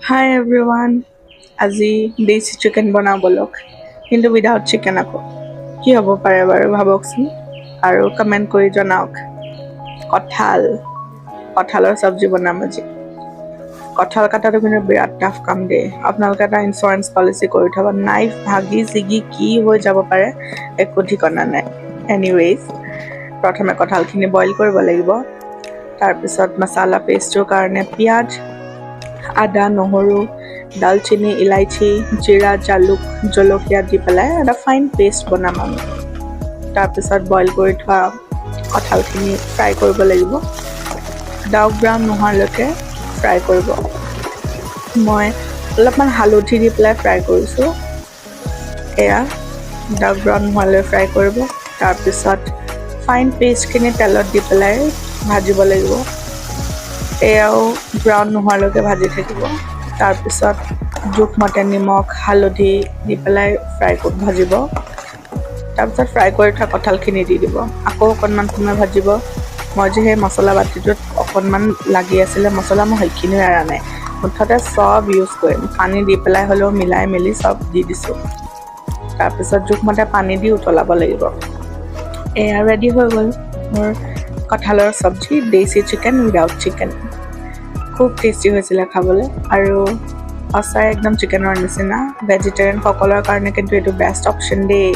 হাই everyone, আজি দেশী chicken বনাওঁ বলক, কিন্তু উইদাউট চিকেন আকৌ কি হ'ব পাৰে বাৰু ভাবকচোন আৰু কমেণ্ট কৰি জনাওক। কঁঠালৰ চব্জি বনাম আজি। কঁঠাল কটাটো কিন্তু বিৰাট টাফ কাম দেই। আপোনালোকে এটা ইঞ্চুৰেঞ্চ পলিচি কৰি থ'ব, নাইফ ভাগি ছিগি কি হৈ যাব পাৰে একো ঠিকনা নাই। এনিৱেইজ, প্ৰথমে কঁঠালখিনি বইল কৰিব লাগিব। তাৰপিছত মছলা পেষ্টটোৰ কাৰণে পিঁয়াজ, আদা, নহৰু, দালচেনি, ইলাইচি, জিৰা, জালুক, জলকীয়া দি পেলাই এটা ফাইন পেষ্ট বনাম আমি। তাৰপিছত বইল কৰি থোৱা কঁঠালখিনি ফ্ৰাই কৰিব লাগিব, ডাৰ্ক ব্ৰাউন নোহোৱালৈকে ফ্ৰাই কৰিব। মই অলপমান হালধি দি পেলাই ফ্ৰাই কৰিছোঁ। এয়া ডাৰ্ক ব্ৰাউন নোহোৱালৈ ফ্ৰাই কৰিব। তাৰপিছত ফাইন পেষ্টখিনি তেলত দি পেলাই ভাজিব লাগিব। এয়াও ব্ৰাউন নোহোৱালৈকে ভাজি থাকিব। তাৰপিছত জোখমতে নিমখ, হালধি দি পেলাই ভাজিব। তাৰপিছত ফ্ৰাই কৰি থোৱা কঁঠালখিনি দি দিব, আকৌ অকণমান সময় ভাজিব। মই যে সেই মছলা বাতিটোত অকণমান লাগি আছিলে মছলা, মই সেইখিনিও এৰা নাই, মুঠতে চব ইউজ কৰিম। পানী দি পেলাই হ'লেও মিলাই মেলি চব দি দিছোঁ। তাৰপিছত জোখমতে পানী দি উতলাব লাগিব। এয়া ৰেডি হৈ গ'ল মোৰ কঁঠালৰ চব্জি, দেশী চিকেন উইদাউট চিকেন। খুব টেষ্টি হৈছিলে খাবলৈ আৰু সঁচাই একদম চিকেনৰ নিচিনা। ভেজিটেৰিয়ানসকলৰ কাৰণে কিন্তু এইটো বেষ্ট অপশ্যন দেই।